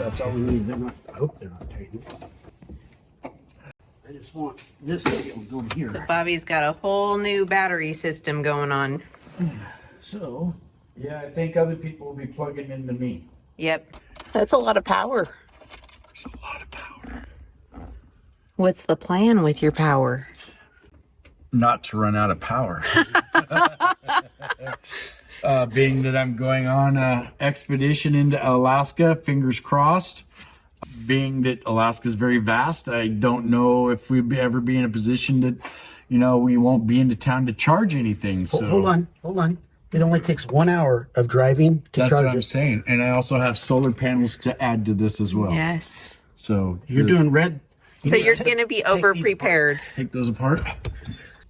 That's all we need. They're not, I hope they're not tightened. I just want this to be able to go here. So Bobby's got a whole new battery system going on. So, Yeah, I think other people will be plugging into me. Yep. That's a lot of power. There's a lot of power. What's the plan with your power? Not to run out of power. Being that I'm going on an expedition into Alaska, fingers crossed. Being that Alaska is very vast, I don't know if we'd ever be in a position that, you know, we won't be into town to charge anything. So hold on. It only takes 1 hour of driving to that's charge what I'm it. saying. And I also have solar panels to add to this as well. Yes. So You're doing red. So you're going to be over prepared. Take those apart.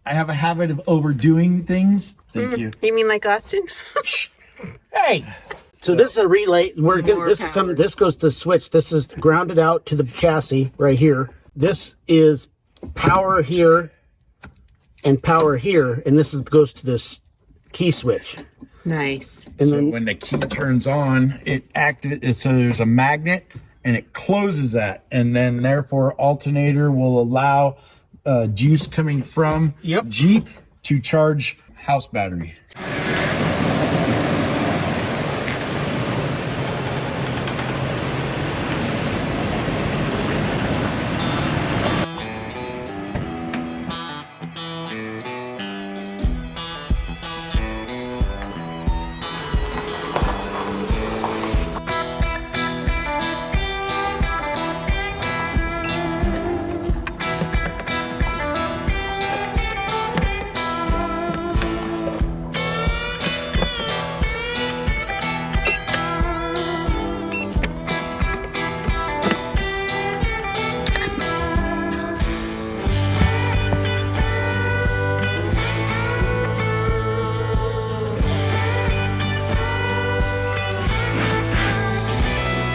I have a habit of overdoing things. Thank you. You mean like Austin? Hey! So this is a relay. We're gonna, More this power. comes. This goes to the switch. This is grounded out to the chassis right here. This is power here and power here, and this is goes to this key switch. Nice. And So then when the key turns on, it activates. So there's a magnet, and it closes that, and then therefore alternator will allow juice coming from Jeep to charge house battery.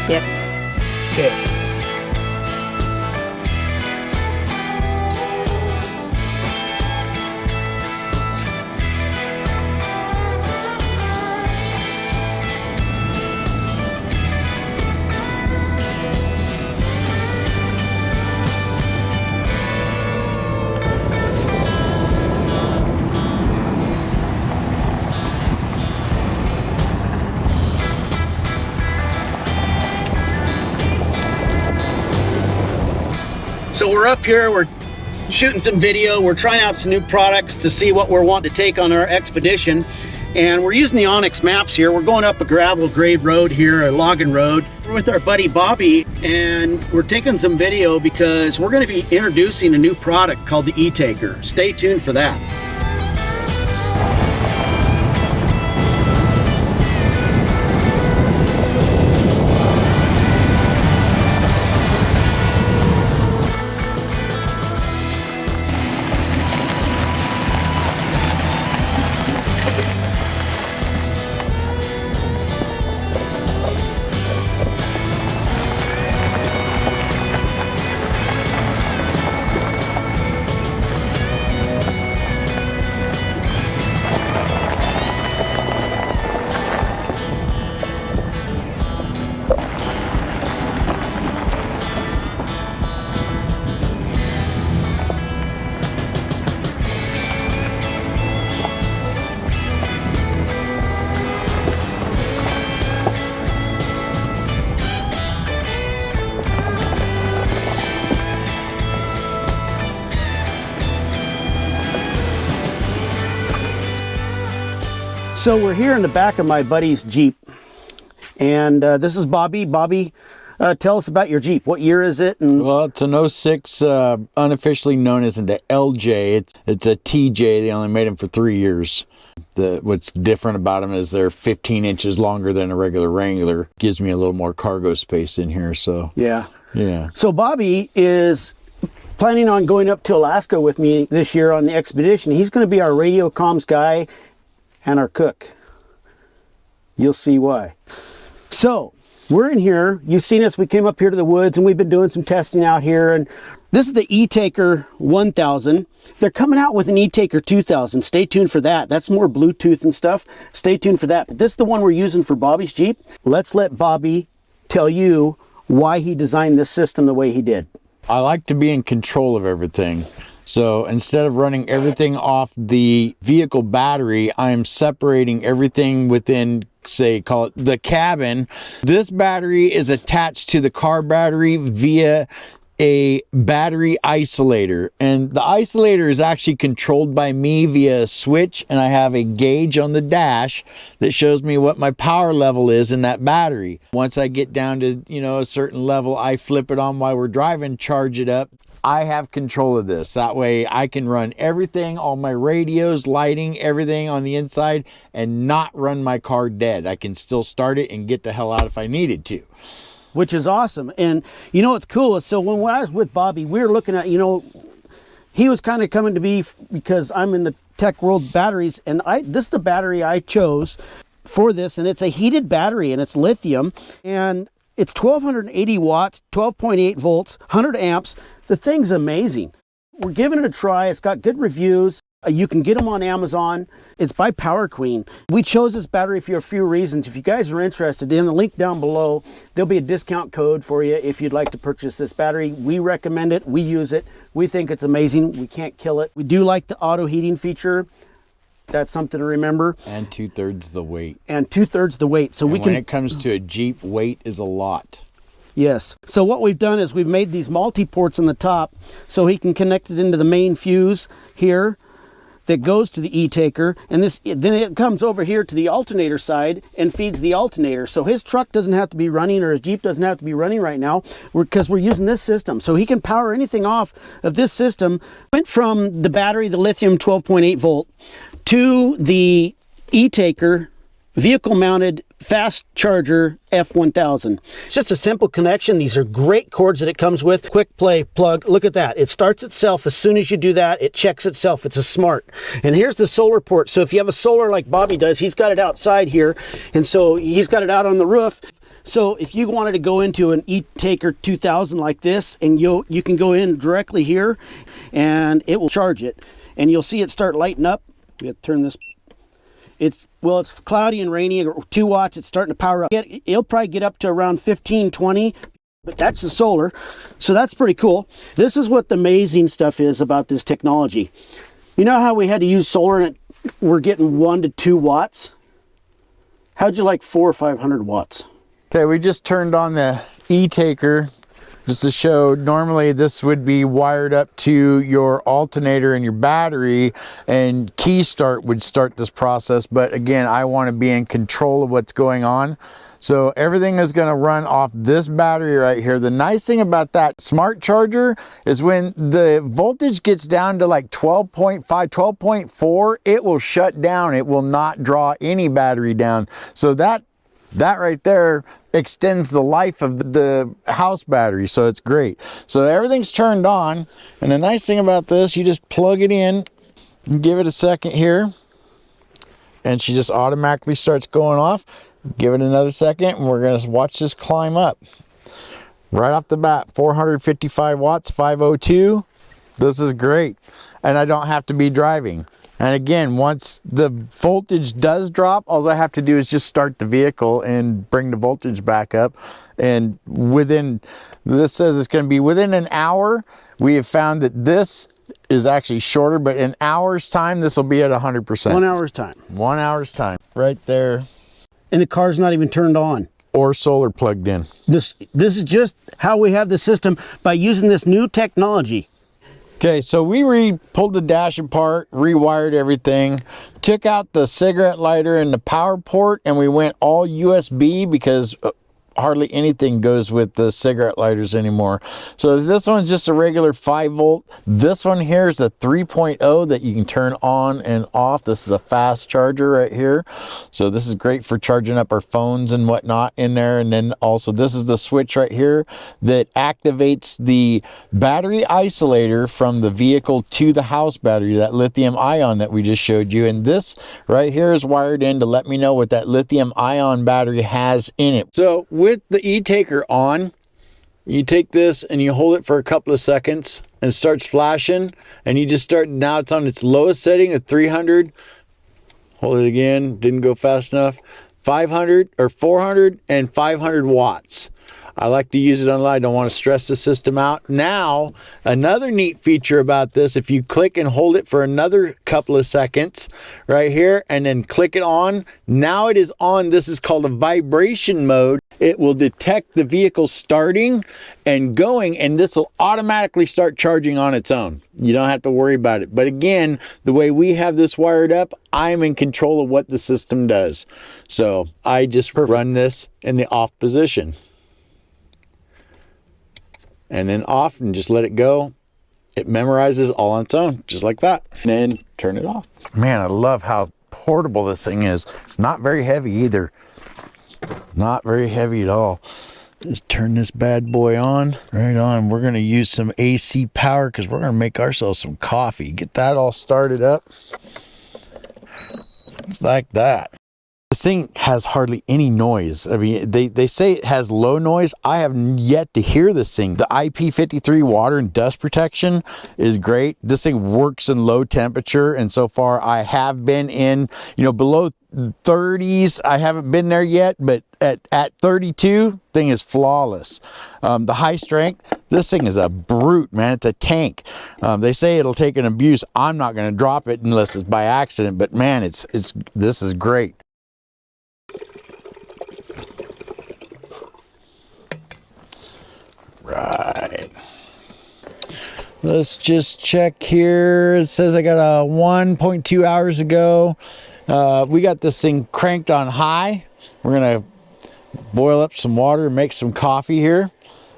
Yep. okay. So we're up here, we're shooting some video, we're trying out some new products to see what we're wanting to take on our expedition. And we're using the Onyx maps here. We're going up a gravel grade road here, a logging road. We're with our buddy Bobby, and we're taking some video because we're gonna be introducing a new product called the ETaker. Stay tuned for that. So we're here in the back of my buddy's Jeep, and this is Bobby. Bobby, tell us about your Jeep. What year is it? And Well, it's an 06, unofficially known as the LJ. It's a TJ. They only made them for 3 years. What's different about them is they're 15 inches longer than a regular Wrangler. Gives me a little more cargo space in here. So yeah. yeah. So Bobby is planning on going up to Alaska with me this year on the expedition. He's going to be our radio comms guy and our cook. You'll see why. So we're in here. You've seen us. We came up here to the woods and we've been doing some testing out here. And this is the ETaker 1000. They're coming out with an ETaker 2000. Stay tuned for that. That's more Bluetooth and stuff. Stay tuned for that. But this is the one we're using for Bobby's Jeep. Let's let Bobby tell you why he designed this system the way he did. I like to be in control of everything. So instead of running everything off the vehicle battery, I am separating everything within, say, call it the cabin. This battery is attached to the car battery via a battery isolator, and the isolator is actually controlled by me via a switch, and I have a gauge on the dash that shows me what my power level is in that battery. Once I get down to, you know, a certain level, I flip it on while we're driving, charge it up. I have control of this. That way I can run everything, all my radios, lighting, everything on the inside, and not run my car dead. I can still start it and get the hell out if I needed to. Which is awesome. And you know what's cool is, so when I was with Bobby, we were looking at, you know, he was kind of coming to me because I'm in the tech world batteries, and this is the battery I chose for this, and it's a heated battery, and it's lithium, and it's 1280 watts, 12.8 volts, 100 amps. The thing's amazing. We're giving it a try. It's got good reviews. You can get them on Amazon. It's by Power Queen. We chose this battery for a few reasons. If you guys are interested, in the link down below, there'll be a discount code for you if you'd like to purchase this battery. We recommend it. We use it. We think it's amazing. We can't kill it. We do like the auto heating feature. That's something to remember. And 2/3 the weight. And 2/3 the weight. So and we can. When it comes to a Jeep, weight is a lot. Yes. So what we've done is we've made these multi-ports on the top so he can connect it into the main fuse here that goes to the ETaker, and then it comes over here to the alternator side and feeds the alternator. So his truck doesn't have to be running, or his Jeep doesn't have to be running right now, because we're using this system. So he can power anything off of this system. Went from the battery, the lithium 12.8 volt, to the ETaker vehicle mounted fast charger F1000. It's just a simple connection. These are great cords that it comes with. Quick play plug. Look at that. It starts itself as soon as you do that. It checks itself. It's a smart. And here's the solar port. So if you have a solar like Bobby does, he's got it outside here. And so he's got it out on the roof. So if you wanted to go into an ETaker 2000 like this, and you can go in directly here and it will charge it. And you'll see it start lighting up. We have to turn this. It's cloudy and rainy, 2 watts, it's starting to power up. It'll probably get up to around 15, 20, but that's the solar. So that's pretty cool. This is what the amazing stuff is about this technology. You know how we had to use solar and we're getting 1 to 2 watts? How'd you like 400 or 500 watts? Okay, we just turned on the ETaker just to show. Normally this would be wired up to your alternator and your battery, and key start would start this process. But again, I want to be in control of what's going on. So everything is going to run off this battery right here. The nice thing about that smart charger is when the voltage gets down to like 12.5, 12.4, it will shut down. It will not draw any battery down. So that right there extends the life of the house battery, so it's great. So everything's turned on, and the nice thing about this, you just plug it in and give it a second here, and she just automatically starts going off. Give it another second, and we're going to watch this climb up. Right off the bat, 455 watts, 502. This is great, and I don't have to be driving. And again, once the voltage does drop, all I have to do is just start the vehicle and bring the voltage back up. And this says it's going to be within an hour. We have found that this is actually shorter, but in hours time, this will be at 100%. 1 hour's time. 1 hour's time, right there. And the car's not even turned on. Or solar plugged in. This is just how we have the system, by using this new technology. Okay, so we pulled the dash apart, rewired everything, took out the cigarette lighter and the power port, and we went all USB because hardly anything goes with the cigarette lighters anymore. So this one's just a regular 5 volt. This one here is a 3.0 that you can turn on and off. This is a fast charger right here. So this is great for charging up our phones and whatnot in there. And then also this is the switch right here that activates the battery isolator from the vehicle to the house battery, that lithium ion that we just showed you. And this right here is wired in to let me know what that lithium ion battery has in it. So with the ETaker on, you take this and you hold it for a couple of seconds and it starts flashing, and you just start, now it's on its lowest setting at 300. Hold it again, didn't go fast enough. 500 or 400 and 500 watts. I like to use it on. I don't want to stress the system out. Now, another neat feature about this, if you click and hold it for another couple of seconds right here, and then click it on, now it is on. This is called a vibration mode. It will detect the vehicle starting and going, and this will automatically start charging on its own. You don't have to worry about it. But again, the way we have this wired up, I'm in control of what the system does. So I just run this in the off position. And then off, and just let it go. It memorizes all on its own, just like that. And then turn it off. Man, I love how portable this thing is. It's not very heavy either. Not very heavy at all. Just turn this bad boy on. Right on. We're going to use some AC power because we're going to make ourselves some coffee. Get that all started up. It's like that. This thing has hardly any noise. I mean, they say it has low noise. I have yet to hear this thing. The IP53 water and dust protection is great. This thing works in low temperature, and so far I have been in, below 30s. I haven't been there yet, but at 32, thing is flawless. The high strength, this thing is a brute, man. It's a tank. They say it'll take an abuse. I'm not going to drop it unless it's by accident, but man, this is great. Right. Let's just check here. It says I got a 1.2 hours ago. We got this thing cranked on high. We're going to boil up some water and make some coffee here.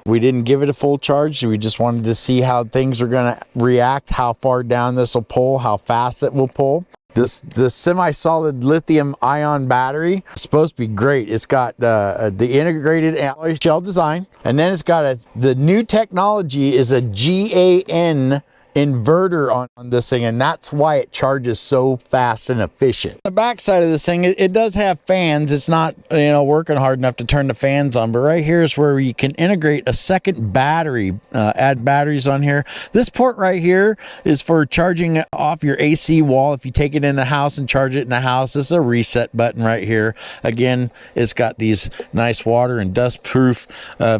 We didn't give it a full charge. We just wanted to see how things are going to react, how far down this will pull, how fast it will pull. This semi-solid lithium ion battery is supposed to be great. It's got the integrated alloy shell design, and then it's got the new technology is a GAN inverter on this thing, and that's why it charges so fast and efficient. The back side of this thing, it does have fans. It's not working hard enough to turn the fans on, but right here is where you can integrate a second battery, add batteries on here. This port right here is for charging off your AC wall. If you take it in the house and charge it in the house, this is a reset button right here. Again, it's got these nice water and dust proof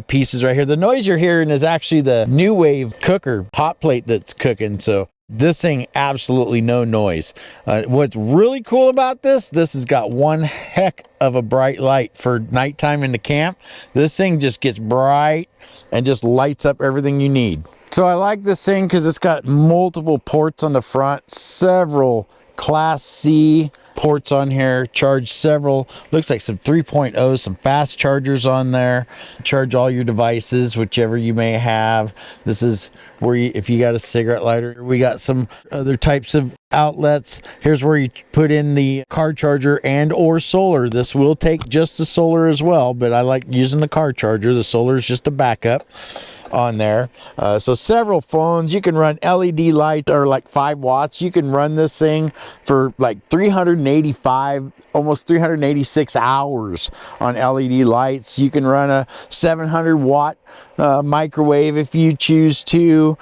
pieces right here. The noise you're hearing is actually the New Wave cooker hot plate that's cooking. So this thing, absolutely no noise. What's really cool about this has got one heck of a bright light for nighttime in the camp. This thing just gets bright and just lights up everything you need. So I like this thing because it's got multiple ports on the front, several Class C ports on here, charge several, looks like some 3.0, some fast chargers on there, charge all your devices, whichever you may have. This is where if you got a cigarette lighter, we got some other types of outlets. Here's where you put in the car charger and or solar. This will take just the solar as well, but I like using the car charger. The solar is just a backup on there. So several phones. You can run LED light, or like 5 watts. You can run this thing for like 385, almost 386 hours on LED lights. You can run a 700 watt microwave if you choose to,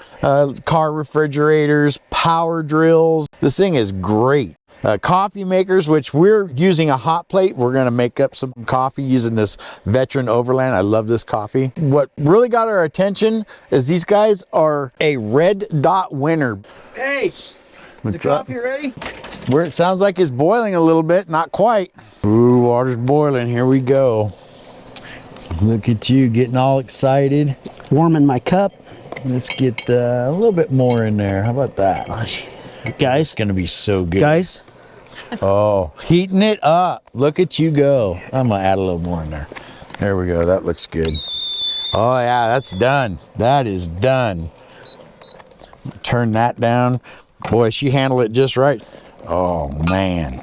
car refrigerators, power drills. This thing is great. Coffee makers, which we're using a hot plate. We're going to make up some coffee using this Veteran Overland. I love this coffee. What really got our attention is these guys are a red dot winner. Hey, is the coffee ready? Where it sounds like it's boiling a little bit, not quite. Ooh, water's boiling. Here we go. Look at you getting all excited. Warming my cup. Let's get a little bit more in there. How about that? Guys, it's going to be so good. Guys. Oh, heating it up. Look at you go. I'm going to add a little more in there. There we go. That looks good. Oh, yeah, that's done. That is done. Turn that down. Boy, she handled it just right. Oh, man.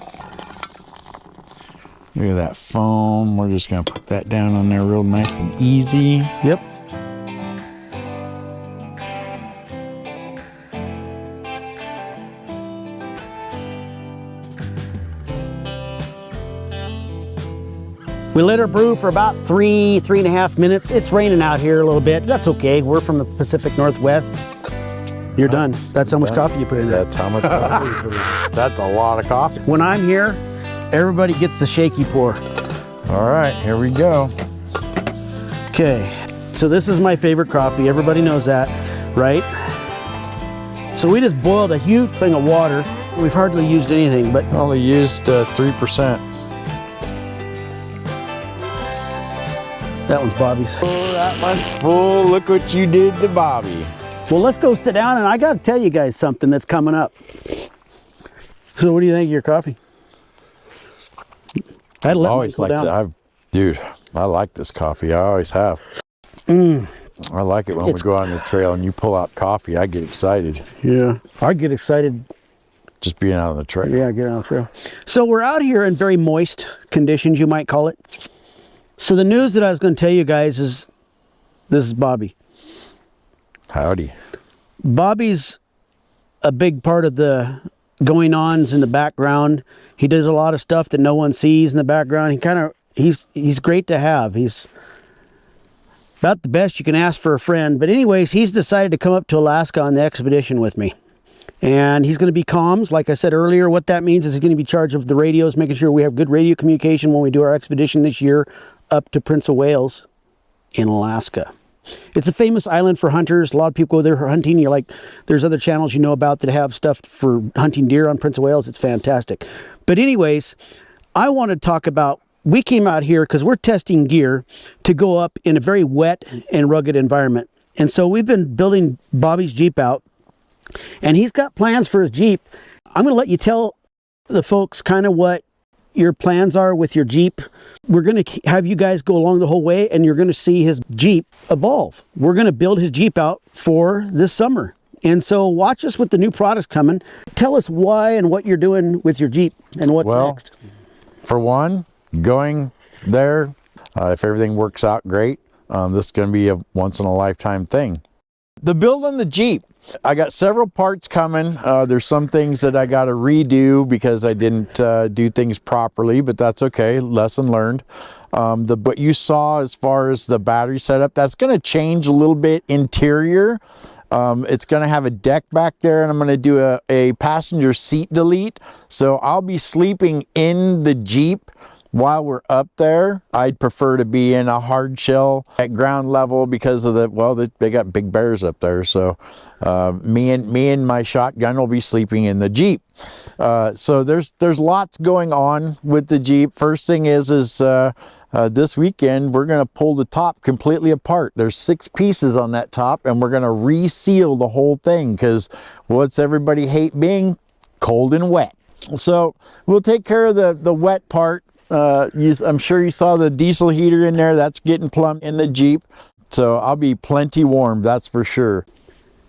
Look at that foam. We're just going to put that down on there real nice and easy. Yep. We let her brew for about 3.5 minutes. It's raining out here a little bit. That's okay. We're from the Pacific Northwest. You're done. That's how much coffee you put in there. That's how much coffee you put in there. That's a lot of coffee. When I'm here, everybody gets the shaky pour. All right, here we go. Okay. So this is my favorite coffee. Everybody knows that, right? So we just boiled a huge thing of water. We've hardly used anything, but Only used 3%. that one's Bobby's. Oh, that one's full. Look what you did to Bobby. Well, let's go sit down, and I got to tell you guys something that's coming up. So what do you think of your coffee? I I've always liked it. Dude, I like this coffee. I always have. I like it when we go on the trail and you pull out coffee. I get excited. Yeah, I get excited. Just being out on the trail. Yeah, get on the trail. So we're out here in very moist conditions, you might call it. So the news that I was going to tell you guys is, this is Bobby. Howdy. Bobby's a big part of the going-ons in the background. He does a lot of stuff that no one sees in the background. He's great to have. He's about the best you can ask for a friend. But anyways, he's decided to come up to Alaska on the expedition with me. And he's going to be comms. Like I said earlier, what that means is he's going to be in charge of the radios, making sure we have good radio communication when we do our expedition this year up to Prince of Wales in Alaska. It's a famous island for hunters. A lot of people go there for hunting. You're like, there's other channels you know about that have stuff for hunting deer on Prince of Wales. It's fantastic. But anyways, I want to talk about, we came out here because we're testing gear to go up in a very wet and rugged environment. And so we've been building Bobby's Jeep out, and he's got plans for his Jeep. I'm going to let you tell the folks kind of what your plans are with your Jeep. We're going to have you guys go along the whole way, and you're going to see his Jeep evolve. We're going to build his Jeep out for this summer. And so watch us with the new products coming. Tell us why and what you're doing with your Jeep and what's next. For one, going there, if everything works out great, this is going to be a once-in-a-lifetime thing. The build on the Jeep. I got several parts coming. There's some things that I got to redo because I didn't do things properly, but that's okay. Lesson learned. What you saw as far as the battery setup, that's going to change a little bit interior. It's going to have a deck back there, and I'm going to do a passenger seat delete. So I'll be sleeping in the Jeep while we're up there. I'd prefer to be in a hard shell at ground level because of they got big bears up there. So me and my shotgun will be sleeping in the Jeep. So there's lots going on with the Jeep. First thing is this weekend we're going to pull the top completely apart. There's 6 pieces on that top, and we're going to reseal the whole thing because what's everybody hate being? Cold and wet. So we'll take care of the wet part. I'm sure you saw the diesel heater in there. That's getting plumb in the Jeep. So I'll be plenty warm, that's for sure.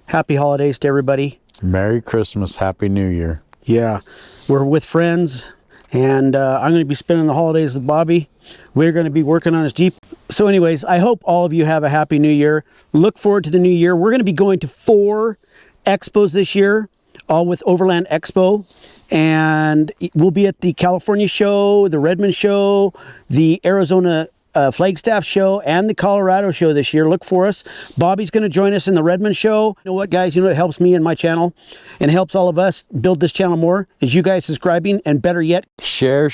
Happy holidays to everybody. Merry Christmas, Happy New Year. Yeah, we're with friends, and I'm going to be spending the holidays with Bobby. We're going to be working on his Jeep. So anyways, I hope all of you have a happy new year. Look forward to the new year. We're going to be going to 4 expos this year, all with Overland Expo. And we'll be at the California show, the Redmond show, the Arizona Flagstaff show, and the Colorado show this year. Look for us. Bobby's going to join us in the Redmond show. You know what, guys? You know what helps me and my channel and helps all of us build this channel more is you guys subscribing, and better yet, share.